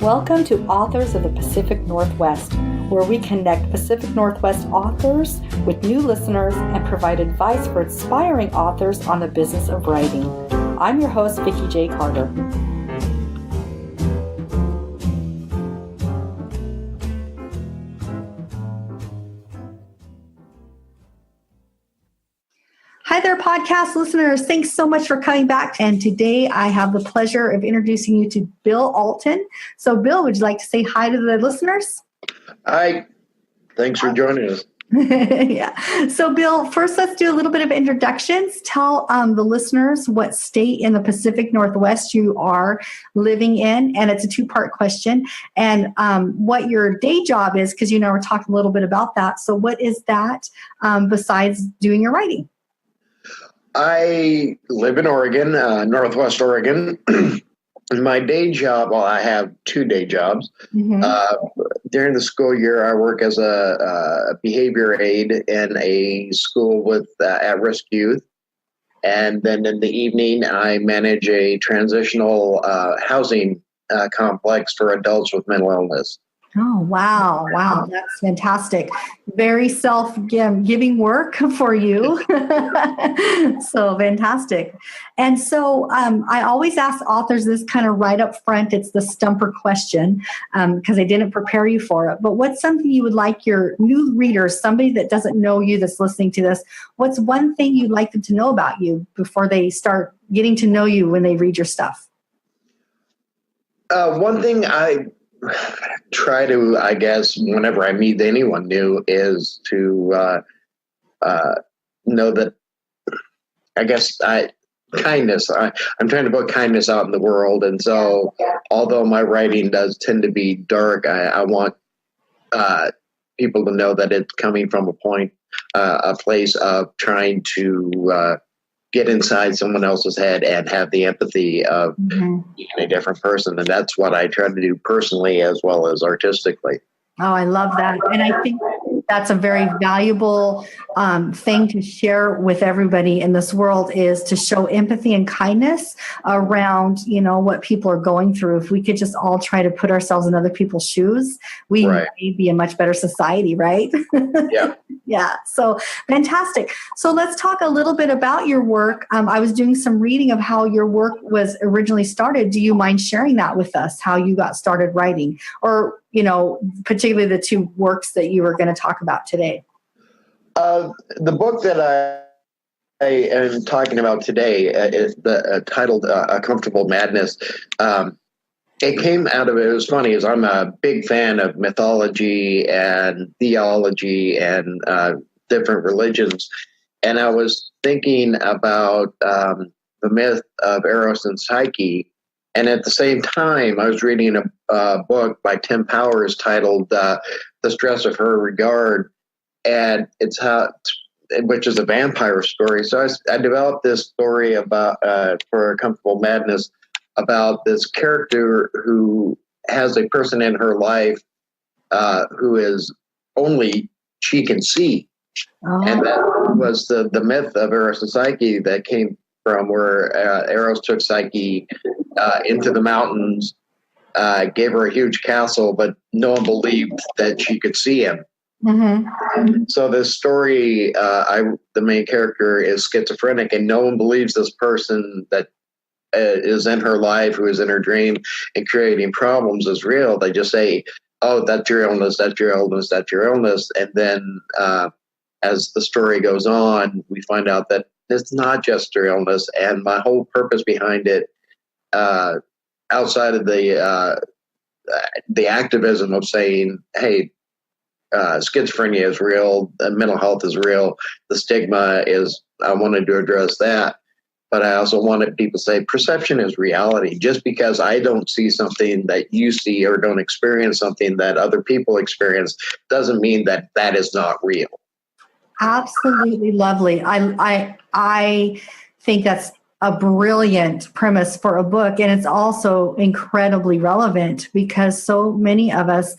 Welcome to Authors of the Pacific Northwest, where we connect Pacific Northwest authors with new listeners and provide advice for aspiring authors on the business of writing. I'm your host, Vikki J. Carter. Hi there, podcast listeners. Thanks so much for coming back. And today I have the pleasure of introducing you to Bill Alton. So, Bill, would you like to say hi to the listeners? Hi. Thanks for joining us. Yeah. So, Bill, first let's do a little bit of introductions. Tell the listeners what state in the Pacific Northwest you are living in. And it's a two-part question. And what your day job is, because we're talking a little bit about that. So what is that besides doing your writing? I live in Oregon, Northwest Oregon. My day job, well, I have two day jobs. Mm-hmm. During the school year, I work as a behavior aide in a school with at-risk youth. And then in the evening, I manage a transitional housing complex for adults with mental illness. Oh, wow. Wow. That's fantastic. Very self-giving work for you. So fantastic. And so I always ask authors this kind of right up front. It's the stumper question because I didn't prepare you for it. But what's something you would like your new readers, somebody that doesn't know you that's listening to this, what's one thing you'd like them to know about you before they start getting to know you when they read your stuff? One thing I try to, I guess, whenever I meet anyone new is to know that, I guess, kindness. I'm trying to put kindness out in the world. And so although my writing does tend to be dark, I want people to know that it's coming from a place of trying to get inside someone else's head and have the empathy of being a different person. And that's what I try to do personally as well as artistically. Oh, I love that. And I think that's a very valuable thing to share with everybody in this world is to show empathy and kindness around, what people are going through. If we could just all try to put ourselves in other people's shoes, we may be a much better society, right? Yeah. Yeah. So fantastic. So let's talk a little bit about your work. I was doing some reading of how your work was originally started. Do you mind sharing that with us, how you got started writing? Or particularly the two works that you were going to talk about today? The book that I am talking about today is titled A Comfortable Madness. It came out of, it was funny, is I'm a big fan of mythology and theology and different religions. And I was thinking about the myth of Eros and Psyche. And at the same time, I was reading a book by Tim Powers titled The Stress of Her Regard. And which is a vampire story. So I developed this story about for A Comfortable Madness about this character who has a person in her life who is only she can see. Oh. And that was the myth of Eros and Psyche that came from where Eros took Psyche into the mountains, gave her a huge castle, but no one believed that she could see him. Mm-hmm. So this story, the main character is schizophrenic, and no one believes this person that is in her life, who is in her dream and creating problems, is real. They just say, "Oh, that's your illness. That's your illness. That's your illness." And then, as the story goes on, we find out that it's not just her illness. And my whole purpose behind it, outside of the activism of saying, "Hey, schizophrenia is real, mental health is real, the stigma is," I wanted to address that. But I also wanted people to say perception is reality. Just because I don't see something that you see or don't experience something that other people experience doesn't mean that that is not real. Absolutely lovely. I think that's a brilliant premise for a book. And it's also incredibly relevant because so many of us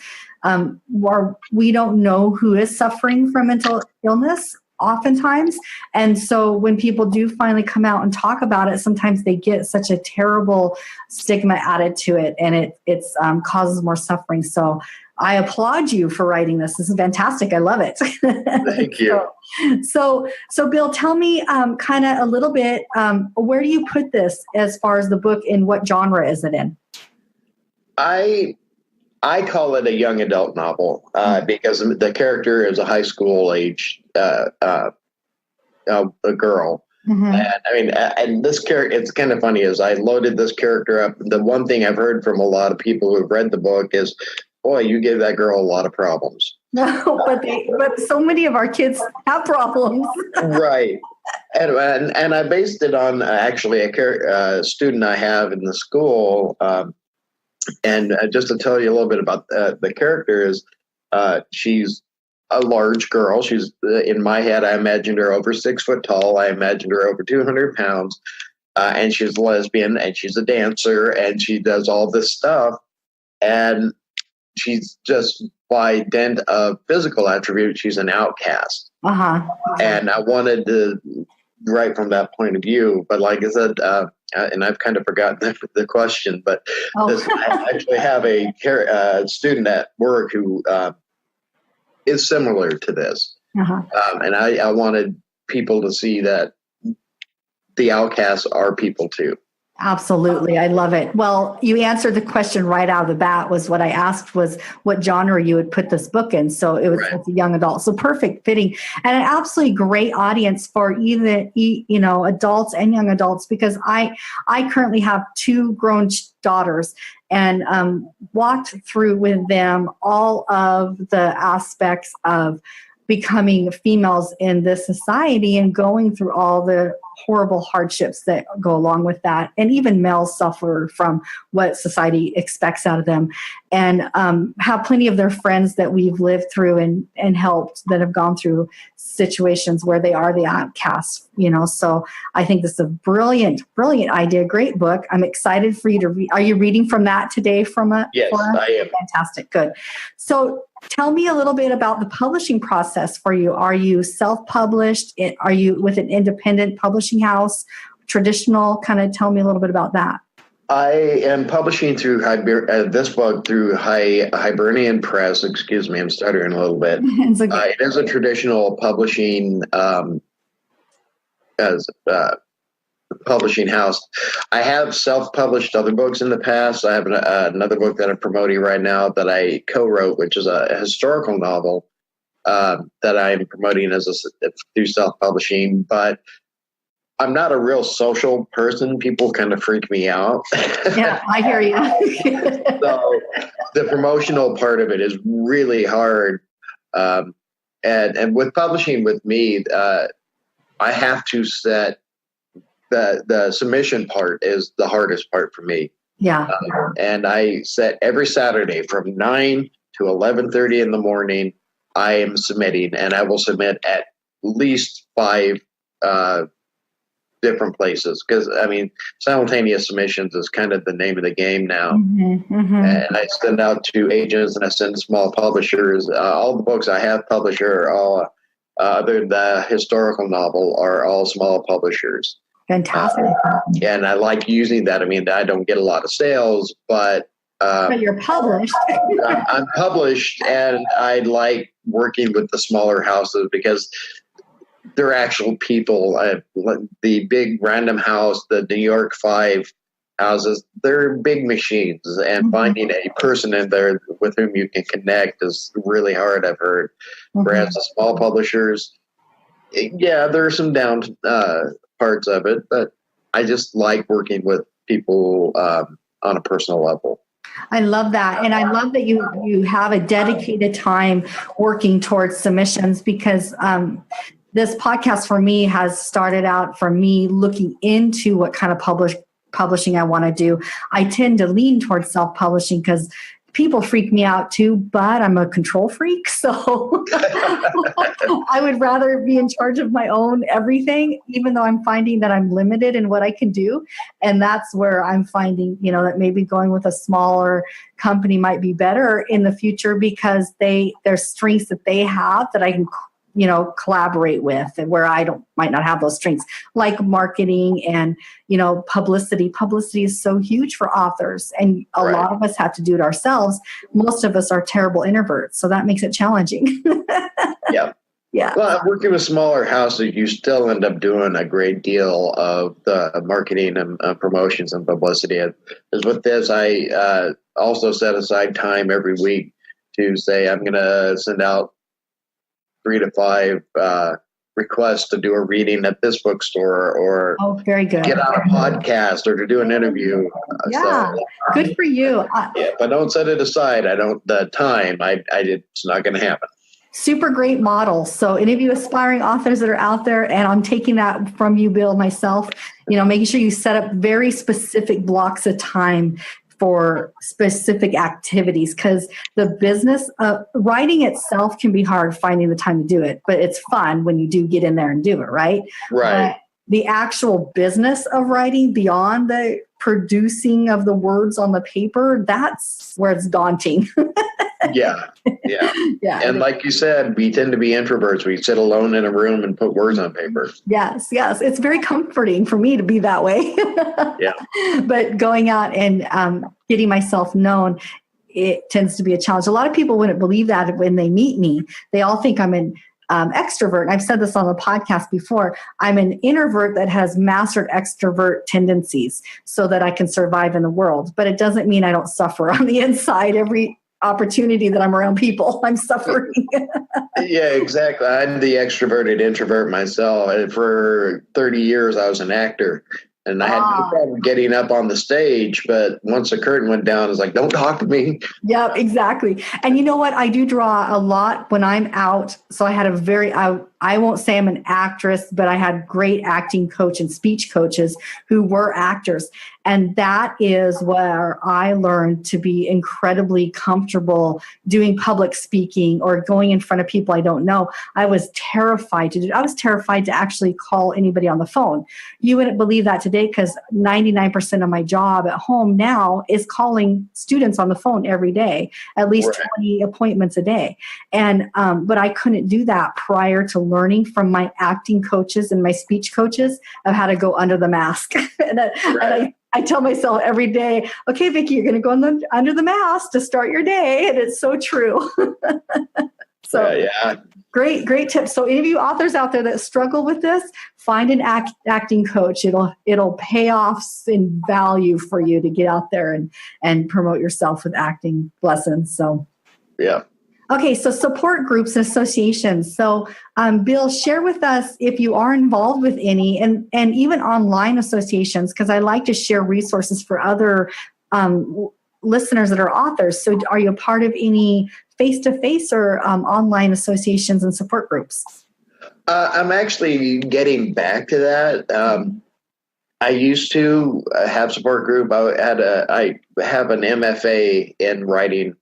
we don't know who is suffering from mental illness. oftentimes. And so when people do finally come out and talk about it, sometimes they get such a terrible stigma added to it, and it's causes more suffering. So I applaud you for writing this. This is fantastic. I love it. Thank you. So Bill, tell me kind of a little bit, where do you put this as far as the book, and what genre is it in? I call it a young adult novel because the character is a high school age a girl. Mm-hmm. And I mean, and this character, it's kind of funny, as I loaded this character up, the one thing I've heard from a lot of people who've read the book is, boy, you gave that girl a lot of problems. No, but so many of our kids have problems. Right. And I based it on actually a student I have in the school. And just to tell you a little bit about the character is, she's a large girl. She's in my head, I imagined her over 6 foot tall. I imagined her over 200 pounds. And she's lesbian, and she's a dancer, and she does all this stuff. And she's just, by dint of physical attributes, she's an outcast. And I wanted to write from that point of view. But like I said, and I've kind of forgotten the question, but I actually have a student at work who is similar to this. And I wanted people to see that the outcasts are people too. Absolutely. I love it. Well, you answered the question right out of the bat. Was what I asked was what genre you would put this book in. So it was It's a young adult. So perfect, fitting, and an absolutely great audience for either, adults and young adults, because I currently have 2 grown daughters, and walked through with them all of the aspects of becoming females in this society and going through all the horrible hardships that go along with that. And even males suffer from what society expects out of them, and have plenty of their friends that we've lived through and helped that have gone through situations where they are the outcasts, So I think this is a brilliant, brilliant idea. Great book. I'm excited for you to read. Are you reading from that today? Yes, I am. Fantastic. Good. So tell me a little bit about the publishing process for you. Are you self-published? Are you with an independent publishing house, traditional? Kind of tell me a little bit about that. I am publishing through this book through Hibernian Press. Excuse me, I'm stuttering a little bit. It is a traditional publishing publishing house. I have self-published other books in the past. I have another book that I'm promoting right now that I co-wrote, which is a historical novel that I'm promoting through self-publishing. But I'm not a real social person. People kind of freak me out. Yeah, I hear you. So the promotional part of it is really hard. And with publishing with me, I have to set the submission part is the hardest part for me. Yeah. And I set every Saturday from 9 to 11:30 in the morning, I am submitting, and I will submit at least 5 different places, because simultaneous submissions is kind of the name of the game now. And I send out to agents, and I send to small publishers. All the books I have published are all, other than the historical novel, are all small publishers. Fantastic. And I like using that. I don't get a lot of sales, but you're published. I'm published, and I like working with the smaller houses because they're actual people. The big Random House, the New York 5 houses, they're big machines, and finding a person in there with whom you can connect is really hard, I've heard. Whereas the small publishers, yeah, there are some down parts of it, but I just like working with people on a personal level. I love that. And I love that you have a dedicated time working towards submissions, because this podcast for me has started out for me looking into what kind of publishing I want to do. I tend to lean towards self-publishing because people freak me out too, but I'm a control freak. So I would rather be in charge of my own everything, even though I'm finding that I'm limited in what I can do. And that's where I'm finding, that maybe going with a smaller company might be better in the future, because there's strengths that they have that I can collaborate with, and where I might not have those strengths, like marketing and, publicity. Publicity is so huge for authors, and a lot of us have to do it ourselves. Most of us are terrible introverts, so that makes it challenging. Yeah. Yeah. Well, working with smaller houses, you still end up doing a great deal of the marketing and promotions and publicity. As with this, I also set aside time every week to say I'm going to send out 3 to 5 requests to do a reading at this bookstore, or very good. Get on a podcast, or to do an interview. Yeah, good for you. If I don't set it aside, the time, it's not going to happen. Super great model. So any of you aspiring authors that are out there, and I'm taking that from you, Bill, myself, making sure you set up very specific blocks of time for specific activities, because the business of writing itself can be hard finding the time to do it, but it's fun when you do get in there and do it, right? Right. But the actual business of writing, beyond the producing of the words on the paper, that's where it's daunting. Yeah. And like you said, we tend to be introverts. We sit alone in a room and put words on paper. Yes. It's very comforting for me to be that way. Yeah. But going out and getting myself known, it tends to be a challenge. A lot of people wouldn't believe that when they meet me. They all think I'm an extrovert. And I've said this on the podcast before. I'm an introvert that has mastered extrovert tendencies so that I can survive in the world. But it doesn't mean I don't suffer on the inside. Every opportunity that I'm around people, I'm suffering. Yeah, exactly. I'm the extroverted introvert myself. And for 30 years, I was an actor. And I had no problem getting up on the stage, but once the curtain went down, it's like, don't talk to me. Yeah, exactly. And you know what? I do draw a lot when I'm out. So I had I won't say I'm an actress, but I had great acting coach and speech coaches who were actors. And that is where I learned to be incredibly comfortable doing public speaking or going in front of people I don't know. I was terrified to do. I was terrified to actually call anybody on the phone. You wouldn't believe that today, because 99% of my job at home now is calling students on the phone every day, at least 20 appointments a day. And but I couldn't do that prior to learning from my acting coaches and my speech coaches of how to go under the mask. and I tell myself every day, okay, Vikki, you're going to go under the mask to start your day. And it's so true. Great tips. So any of you authors out there that struggle with this, find an acting coach. It'll pay off in value for you to get out there and promote yourself with acting lessons. So, yeah. Okay, so support groups and associations. So, Bill, share with us if you are involved with any, and even online associations, because I like to share resources for other listeners that are authors. So are you a part of any face-to-face or online associations and support groups? I'm actually getting back to that. I used to have support group. I have an MFA in writing.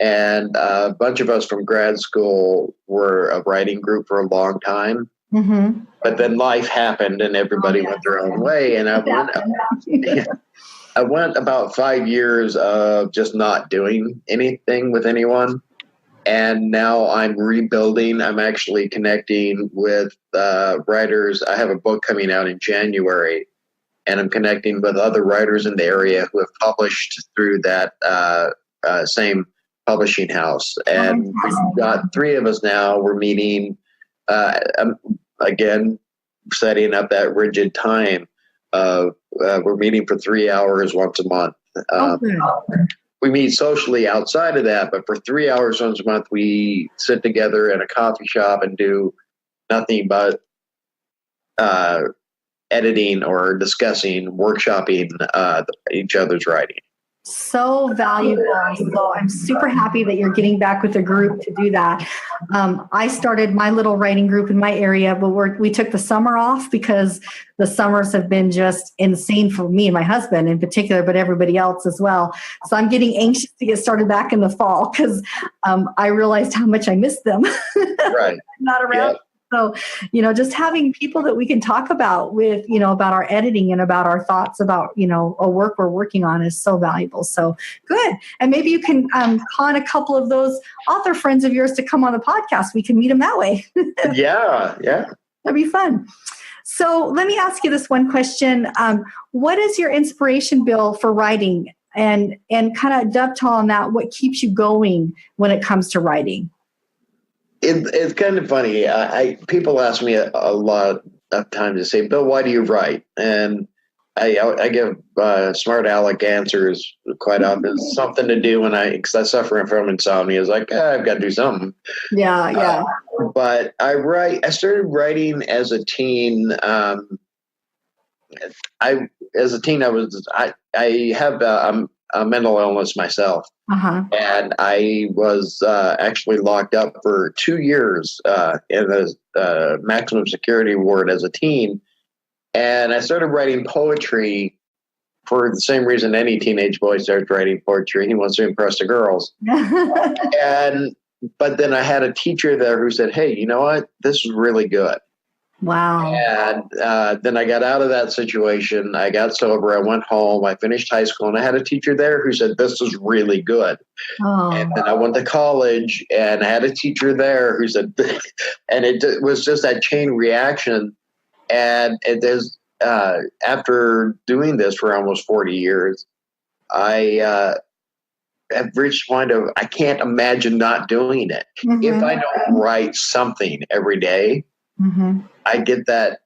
And a bunch of us from grad school were a writing group for a long time. Mm-hmm. But then life happened and everybody went their own way. And I went about 5 years of just not doing anything with anyone. And now I'm rebuilding. I'm actually connecting with writers. I have a book coming out in January, and I'm connecting with other writers in the area who have published through that same publishing house. And we've got 3 of us now. We're meeting, again, setting up that rigid time. We're meeting for 3 hours once a month. We meet socially outside of that, but for 3 hours once a month, we sit together in a coffee shop and do nothing but editing or discussing, workshopping each other's writing. So valuable. So I'm super happy that you're getting back with a group to do that. I started my little writing group in my area, but we took the summer off because the summers have been just insane for me and my husband in particular, but everybody else as well. So I'm getting anxious to get started back in the fall because I realized how much I missed them. Right. Not around. So, just having people that we can talk about with, about our editing and about our thoughts about, a work we're working on is so valuable. So good. And maybe you can con a couple of those author friends of yours to come on the podcast. We can meet them that way. Yeah. That'd be fun. So let me ask you this one question. What is your inspiration, Bill, for writing? And kind of dovetail on that, what keeps you going when it comes to writing? It's kind of funny. People ask me a lot of times to say, Bill, why do you write? And I give smart aleck answers quite often. It's something to do because I suffer from insomnia. It's like, I've got to do something. Yeah. But I started writing as a teen. I have a mental illness myself. Uh-huh. And I was actually locked up for 2 years in a maximum security ward as a teen. And I started writing poetry for the same reason any teenage boy starts writing poetry. He wants to impress the girls. But then I had a teacher there who said, hey, you know what? This is really good. Wow. And then I got out of that situation. I got sober. I went home. I finished high school. And I had a teacher there who said, this is really good. Oh. And then I went to college and I had a teacher there who said, and it was just that chain reaction. And after doing this for almost 40 years, I have reached a point of I can't imagine not doing it. Mm-hmm. If I don't write something every day, mm-hmm. I get that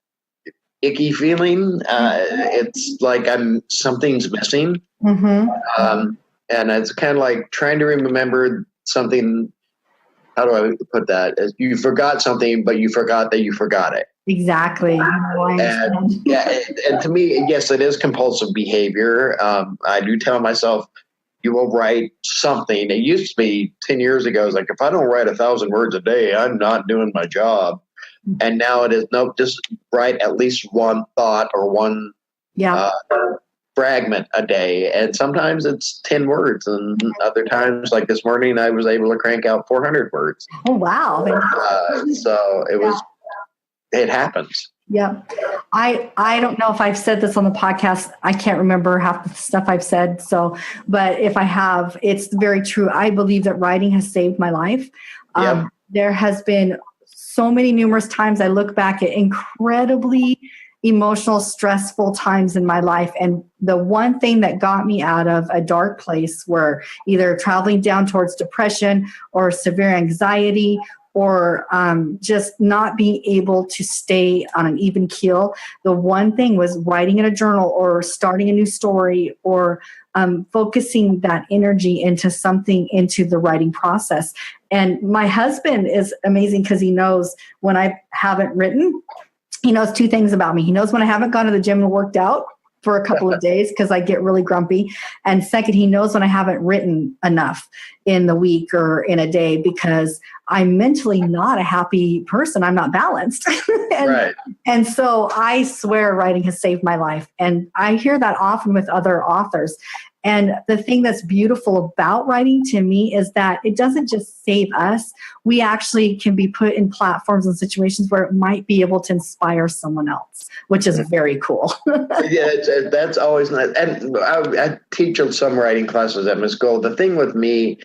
icky feeling. It's like something's missing. Mm-hmm. And it's kind of like trying to remember something. How do I put that? You forgot something, but you forgot that you forgot it. Exactly. And to me, yes, it is compulsive behavior. I do tell myself, you will write something. It used to be 10 years ago. It's like, if I don't write 1,000 words a day, I'm not doing my job. And now it is, no, just write at least one thought or one fragment a day. And sometimes it's 10 words. And other times, like this morning, I was able to crank out 400 words. Oh, wow. So it happens. Yeah. I don't know if I've said this on the podcast. I can't remember half the stuff I've said. But if I have, it's very true. I believe that writing has saved my life. There has been so many numerous times I look back at incredibly emotional, stressful times in my life. And the one thing that got me out of a dark place were either traveling down towards depression or severe anxiety or just not being able to stay on an even keel. The one thing was writing in a journal or starting a new story or focusing that energy into something, into the writing process. And my husband is amazing because he knows when I haven't written. He knows two things about me. He knows when I haven't gone to the gym and worked out for a couple of days because I get really grumpy. And second, he knows when I haven't written enough in the week or in a day because I'm mentally not a happy person. I'm not balanced. And so I swear writing has saved my life. And I hear that often with other authors. And the thing that's beautiful about writing to me is that it doesn't just save us. We actually can be put in platforms and situations where it might be able to inspire someone else, which is very cool. That's always nice. And I teach some writing classes at my school. The thing with me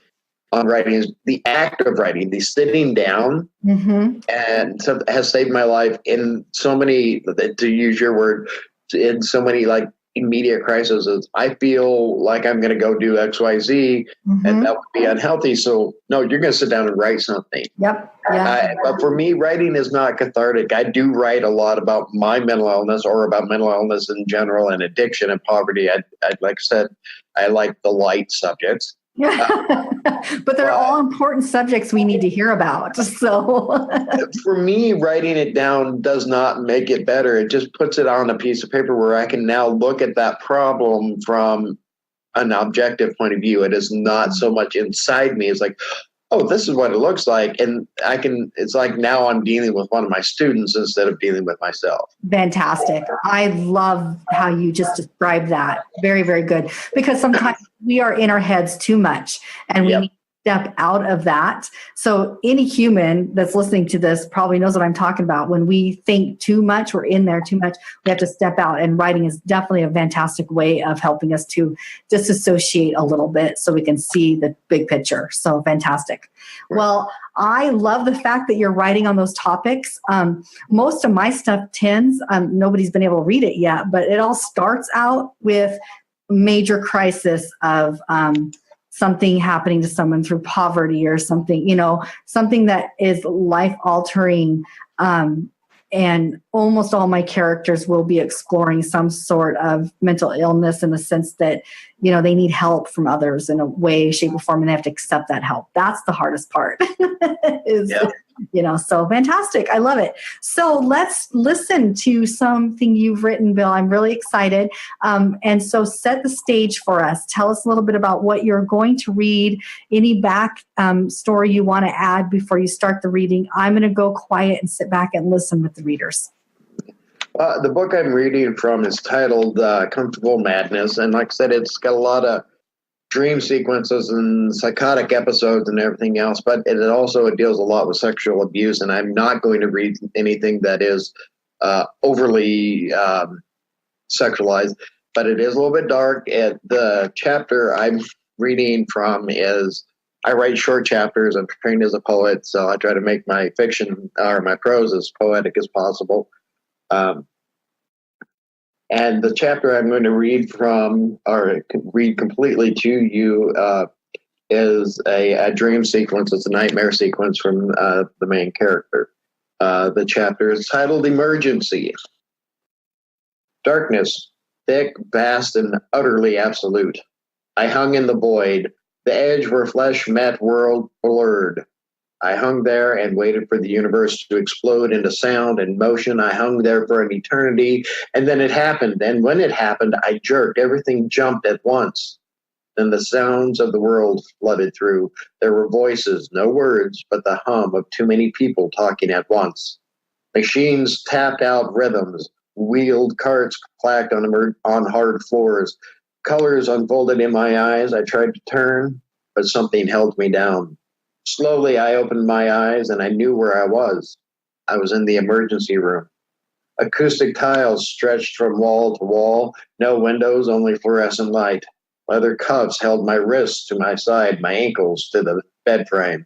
on writing is the act of writing, the sitting down, and so has saved my life in so many, to use your word, in so many like immediate crises. I feel like I'm going to go do XYZ and that would be unhealthy. So no, you're going to sit down and write something. Yep. But for me, writing is not cathartic. I do write a lot about my mental illness or about mental illness in general and addiction and poverty. I like I said, I like the light subjects. But they're all important subjects we need to hear about. So for me, writing it down does not make it better. It just puts it on a piece of paper where I can now look at that problem from an objective point of view. It is not so much inside me. It's like, oh, this is what it looks like. And it's like now I'm dealing with one of my students instead of dealing with myself. Fantastic. I love how you just described that. Very, very good. Because sometimes we are in our heads too much and we need to step out of that. So any human that's listening to this probably knows what I'm talking about. When we think too much, we're in there too much, we have to step out. And writing is definitely a fantastic way of helping us to disassociate a little bit so we can see the big picture. So fantastic. Well, I love the fact that you're writing on those topics. Most of my stuff tends, nobody's been able to read it yet, but it all starts out with major crisis of something happening to someone through poverty or something, something that is life altering. And almost all my characters will be exploring some sort of mental illness in the sense that, they need help from others in a way, shape, or form, and they have to accept that help. That's the hardest part. So fantastic. I love it. So let's listen to something you've written, Bill. I'm really excited. And so set the stage for us. Tell us a little bit about what you're going to read, any back story you want to add before you start the reading. I'm going to go quiet and sit back and listen with the readers. The book I'm reading from is titled Comfortable Madness. And like I said, it's got a lot of dream sequences and psychotic episodes and everything else, but it also deals a lot with sexual abuse. And I'm not going to read anything that is overly sexualized, but it is a little bit dark. And the chapter I'm reading from is, I write short chapters. I'm trained as a poet, so I try to make my fiction or my prose as poetic as possible. And the chapter I'm going to read from, or read completely to you, is a dream sequence. It's a nightmare sequence from the main character. The chapter is titled Emergency. Darkness, thick, vast, and utterly absolute. I hung in the void, the edge where flesh met world blurred. I hung there and waited for the universe to explode into sound and motion. I hung there for an eternity, and then it happened. And when it happened, I jerked. Everything jumped at once. Then the sounds of the world flooded through. There were voices, no words, but the hum of too many people talking at once. Machines tapped out rhythms. Wheeled carts clacked on hard floors. Colors unfolded in my eyes. I tried to turn, but something held me down. Slowly, I opened my eyes, and I knew where I was. I was in the emergency room. Acoustic tiles stretched from wall to wall. No windows, only fluorescent light. Leather cuffs held my wrists to my side, my ankles to the bed frame.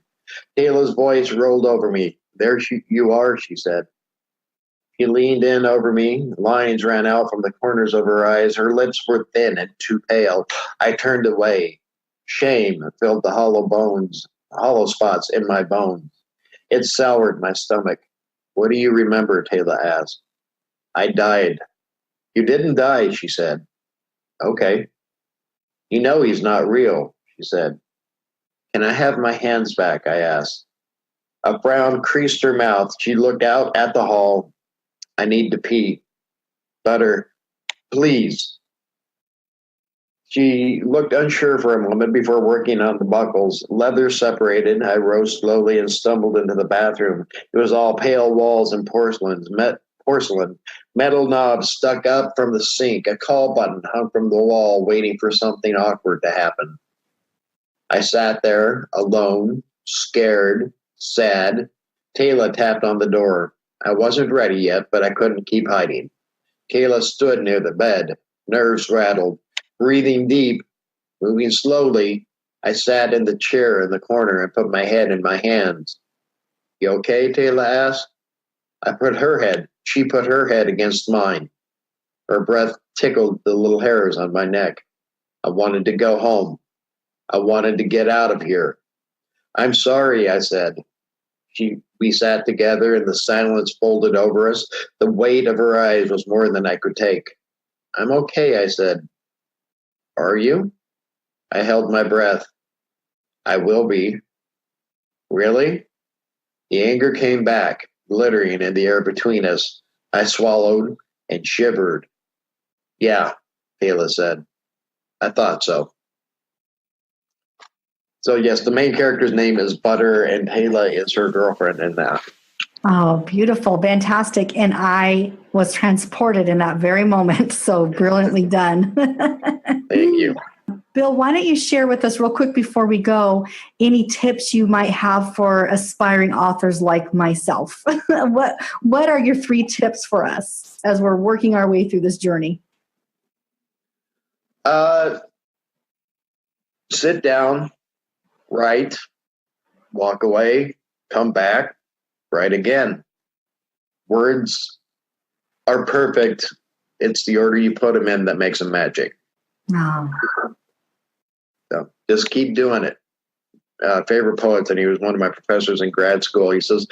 Tayla's voice rolled over me. There you are, she said. She leaned in over me. Lines ran out from the corners of her eyes. Her lips were thin and too pale. I turned away. Shame filled the hollow spots in my bones. It soured my stomach. What do you remember? Tayla asked. I died. You didn't die, she said. Okay. You know he's not real, she said. Can I have my hands back? I asked. A frown creased her mouth. She looked out at the hall. I need to pee. Butter, please. She looked unsure for a moment before working on the buckles. Leather separated. I rose slowly and stumbled into the bathroom. It was all pale walls and porcelain. Metal knobs stuck up from the sink. A call button hung from the wall, waiting for something awkward to happen. I sat there, alone, scared, sad. Tayla tapped on the door. I wasn't ready yet, but I couldn't keep hiding. Tayla stood near the bed, nerves rattled. Breathing deep, moving slowly, I sat in the chair in the corner and put my head in my hands. You okay? Tayla asked. She put her head against mine. Her breath tickled the little hairs on my neck. I wanted to go home. I wanted to get out of here. I'm sorry, I said. We sat together and the silence folded over us. The weight of her eyes was more than I could take. I'm okay, I said. Are you? I held my breath. I will be. Really? The anger came back, glittering in the air between us. I swallowed and shivered. Yeah, Tayla said. I thought so. So yes, the main character's name is Butter, and Tayla is her girlfriend in that. Oh, beautiful. Fantastic. And I was transported in that very moment. So brilliantly done. Thank you. Bill, why don't you share with us real quick before we go any tips you might have for aspiring authors like myself? What are your 3 tips for us as we're working our way through this journey? Sit down, write, walk away, come back, write again. Words are perfect. It's the order you put them in that makes them magic. Oh. So just keep doing it. Favorite poets, and he was one of my professors in grad school. He says,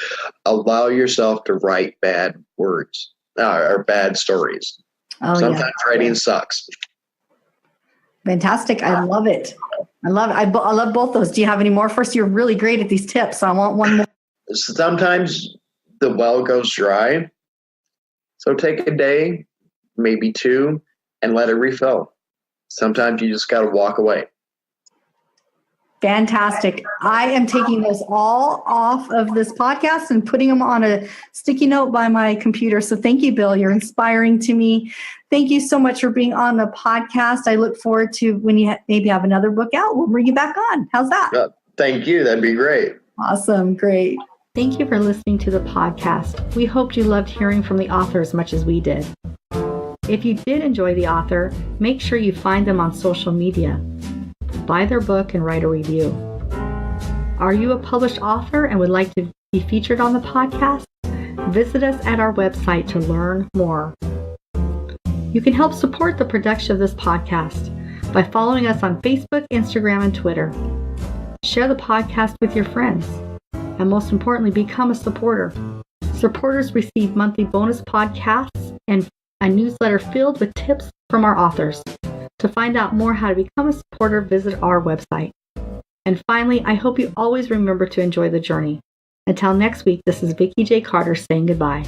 allow yourself to write bad words or bad stories. Oh, sometimes writing sucks. Fantastic. I love it. I love both those. Do you have any more for us? You're really great at these tips. So I want one more. Sometimes the well goes dry. So take a day, maybe 2, and let it refill. Sometimes you just got to walk away. Fantastic. I am taking those all off of this podcast and putting them on a sticky note by my computer. So thank you, Bill. You're inspiring to me. Thank you so much for being on the podcast. I look forward to when you maybe have another book out. We'll bring you back on. How's that? Thank you. That'd be great. Awesome. Great. Thank you for listening to the podcast. We hoped you loved hearing from the author as much as we did. If you did enjoy the author, make sure you find them on social media. Buy their book and write a review. Are you a published author and would like to be featured on the podcast? Visit us at our website to learn more. You can help support the production of this podcast by following us on Facebook, Instagram, and Twitter. Share the podcast with your friends. And most importantly, become a supporter. Supporters receive monthly bonus podcasts and a newsletter filled with tips from our authors. To find out more how to become a supporter, visit our website. And finally, I hope you always remember to enjoy the journey. Until next week, this is Vikki J. Carter saying goodbye.